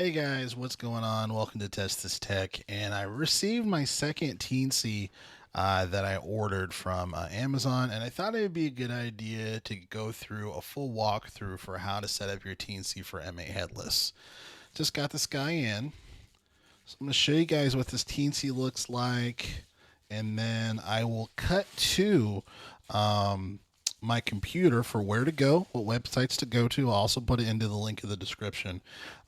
Hey guys, what's going on? Welcome to Test This Tech. And I received my second Teensy that I ordered from Amazon, and I thought it would be a good idea to go through a full walkthrough for how to set up your Teensy for M8 Headless. Just got this guy in, so I'm going to show you guys what this Teensy looks like, and then I will cut to um, my computer for where to go, what websites to go to. I'll also put it into the link in the description,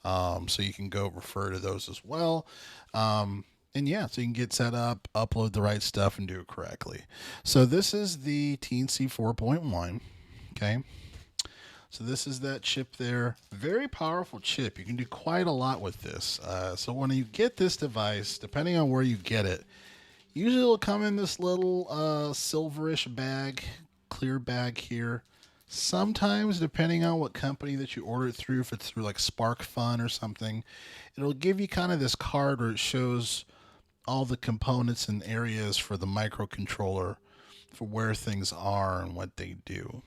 so you can go refer to those as well. And yeah, so you can get set up, upload the right stuff, and do it correctly. So this is the Teensy 4.1. Okay. So this is that chip there. Very powerful chip. You can do quite a lot with this. So when you get this device, depending on where you get it, usually it'll come in this little silverish bag, clear bag here. Sometimes, depending on what company that you order it through, if it's through like Spark Fun or something, it'll give you kind of this card where it shows all the components and areas for the microcontroller for where things are and what they do.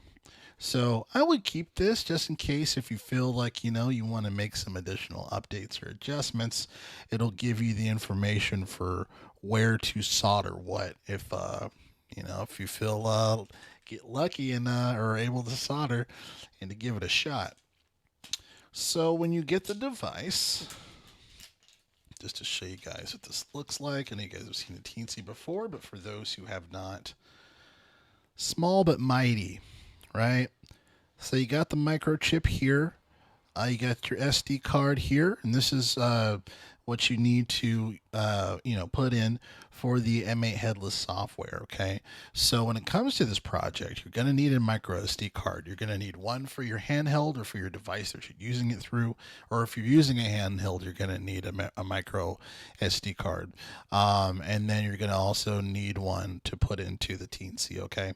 So I would keep this just in case if you feel like, you want to make some additional updates or adjustments. It'll give you the information for where to solder what if you feel get lucky and are able to solder and to give it a shot. So when you get the device, just to show you guys what this looks like, I know you guys have seen a Teensy before, but for those who have not, small but mighty, right? So you got the microchip here. You got your SD card here, and this is what you need to put in for the M8 Headless software. Okay, so when it comes to this project, you're going to need a micro SD card. You're going to need one for your handheld or for your device that you're using it through, or if you're using a handheld, you're going to need a micro SD card, and then you're going to also need one to put into the Teensy. Okay.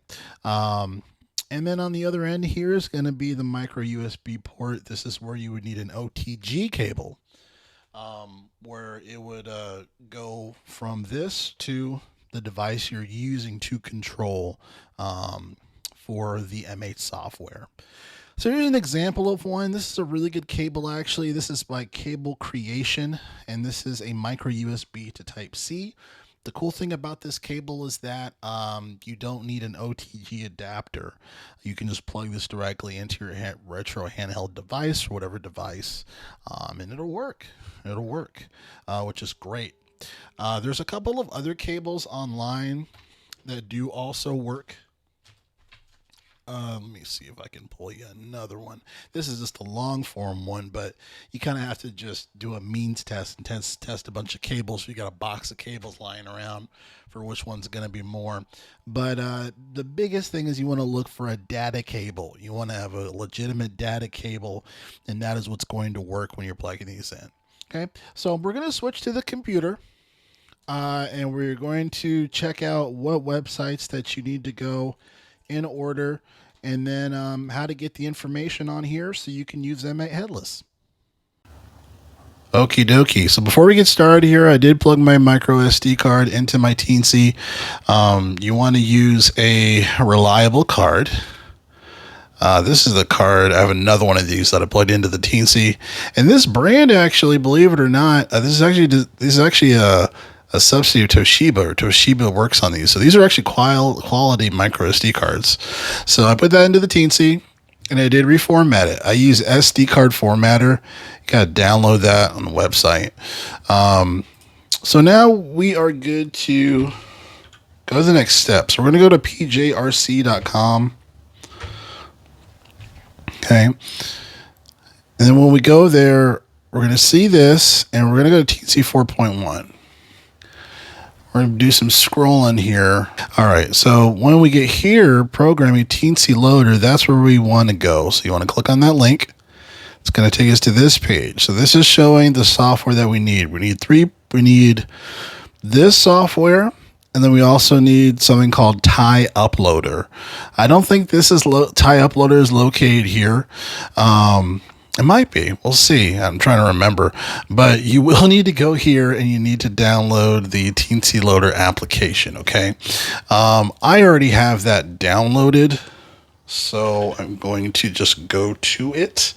And then on the other end here is going to be the micro USB port. This is where you would need an OTG cable, where it would go from this to the device you're using to control for the M8 software. So here's an example of one. This is a really good cable, actually. This is by Cable Creation, and this is a micro USB to Type-C. The cool thing about this cable is that you don't need an OTG adapter. You can just plug this directly into your retro handheld device or whatever device, and it'll work. It'll work, which is great. There's a couple of other cables online that do also work. Let me see if I can pull you another one. This is just a long form one, but you kind of have to just do a means test and test a bunch of cables. You got a box of cables lying around for which one's going to be more. But the biggest thing is you want to look for a data cable. You want to have a legitimate data cable, and that is what's going to work when you're plugging these in. Okay, so we're going to switch to the computer. And we're going to check out what websites that you need to go in order, and then how to get the information on here so you can use M8 Headless. Okie dokie. So before we get started here, I did plug my micro SD card into my Teensy. You want to use a reliable card. This is the card. I have another one of these that I plugged into the Teensy, and this brand, actually, believe it or not, this is actually a substitute Toshiba, or Toshiba works on these. So these are actually quality micro SD cards. So I put that into the Teensy, and I did reformat it. I use SD card formatter. You gotta download that on the website. So now we are good to go to the next step. So we're gonna go to PJRC.com. Okay. And then when we go there, we're gonna see this, and we're gonna go to Teensy 4.1. We're going to do some scrolling here. All right, so when we get here, programming Teensy Loader, that's where we want to go. So you want to click on that link. It's going to take us to this page. So this is showing the software that we need. We need this software, and then we also need something called TyUploader. I don't think this is TyUploader is located here. It might be. We'll see. I'm trying to remember. But you will need to go here and you need to download the Teensy Loader application, okay? I already have that downloaded, so I'm going to just go to it.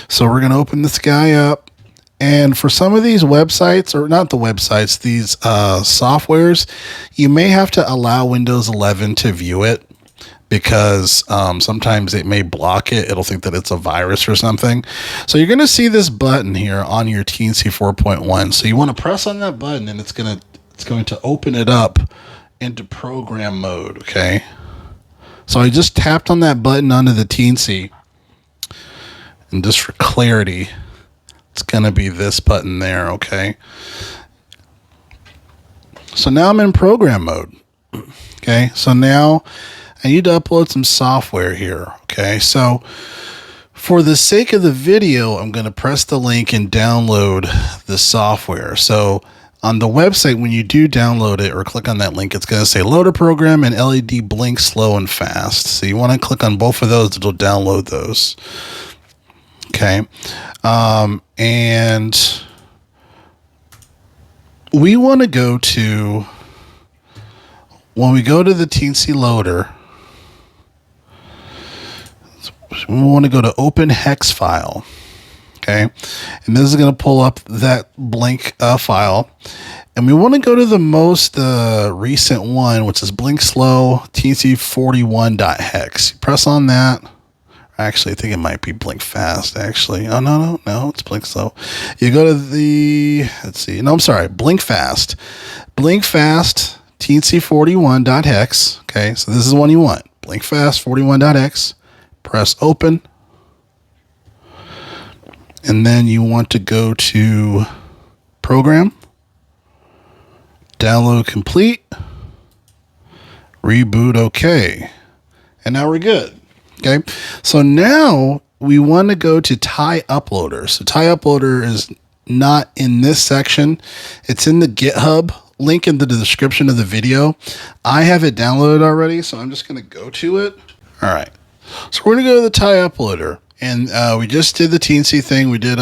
So we're going to open this guy up. And for some of these websites, or not the websites, these softwares, you may have to allow Windows 11 to view it, because sometimes it may block it. It'll think that it's a virus or something. So you're going to see this button here on your Teensy 4.1. So you want to press on that button, and it's going to open it up into program mode. Okay. So I just tapped on that button onto the Teensy, and just for clarity, it's going to be this button there. Okay. So now I'm in program mode. Okay. So now I need to upload some software here. Okay, so for the sake of the video, I'm going to press the link and download the software. So on the website, when you do download it or click on that link, it's going to say loader program and LED blink slow and fast. So you want to click on both of those, it'll download those. Okay, and we want to go to, when we go to the Teensy loader, we want to go to open hex file. Okay, and this is going to pull up that blank file, and we want to go to the most recent one, which is blink slow Teensy41.hex. Press on that. Actually, I think it might be blink fast. Actually, oh no, it's blink slow. You go to the, let's see, no, I'm sorry, blink fast Teensy41.hex. Okay, so this is the one you want, blink fast 41.hex. Press open, and then you want to go to program, download complete, reboot OK, and now we're good. Okay, so now we want to go to TyUploader. So TyUploader is not in this section, it's in the GitHub link in the description of the video. I have it downloaded already, so I'm just going to go to it. All right. So we're going to go to the TyUploader, and we just did the Teensy thing. We did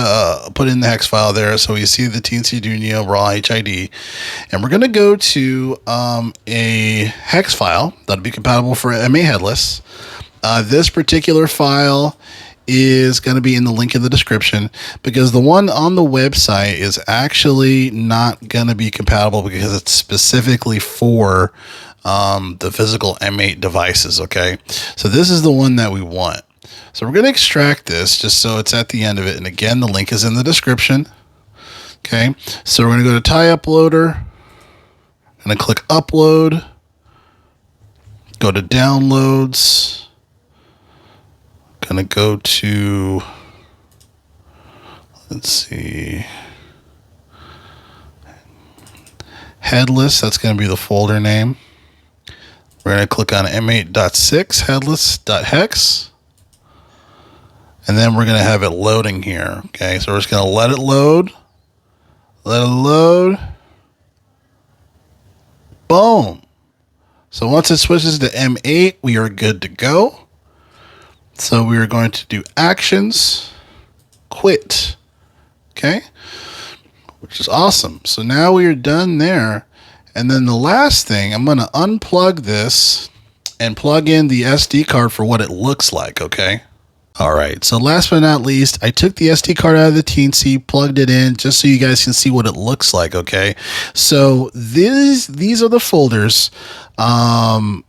put in the hex file there, so we see the Teensy Dunia raw HID, and we're going to go to a hex file that'll be compatible for MA Headless. This particular file is going to be in the link in the description, because the one on the website is actually not going to be compatible because it's specifically for the physical M8 devices. Okay, so this is the one that we want. So we're going to extract this just so it's at the end of it, and again, the link is in the description. Okay, so we're going to go to TyUploader, going to click upload, go to downloads, going to go to, let's see, Headless, that's going to be the folder name. We're going to click on m8.6 headless.hex, and then we're going to have it loading here. Okay, so we're just going to let it load. Boom. So once it switches to M8, we are good to go. So we are going to do actions, quit. Okay, which is awesome. So now we are done there. And then the last thing, I'm going to unplug this and plug in the SD card for what it looks like, okay? All right, so last but not least, I took the SD card out of the Teensy, plugged it in, just so you guys can see what it looks like, okay? So these are the folders for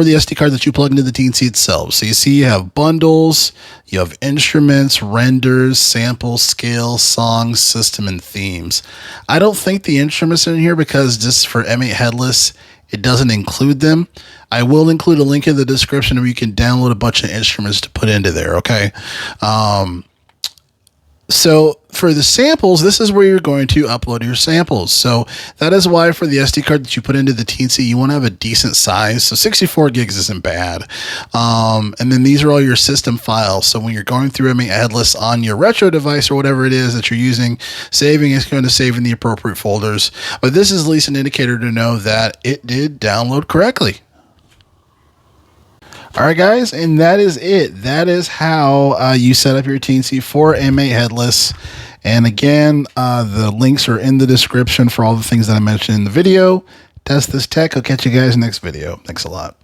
the SD card that you plug into the Teensy itself. So you see you have bundles, you have instruments, renders, samples, scales, songs, system, and themes. I don't think the instruments are in here because just for M8 Headless, it doesn't include them. I will include a link in the description where you can download a bunch of instruments to put into there, okay? So for the samples, this is where you're going to upload your samples. So that is why for the SD card that you put into the Teensy, you want to have a decent size. So 64 gigs isn't bad. And then these are all your system files. So when you're going through M8 Headless on your retro device or whatever it is that you're using, saving is going to save in the appropriate folders. But this is at least an indicator to know that it did download correctly. All right, guys, and that is it. That is how you set up your Teensy for M8 Headless. And again, the links are in the description for all the things that I mentioned in the video. Test this tech. I'll catch you guys next video. Thanks a lot.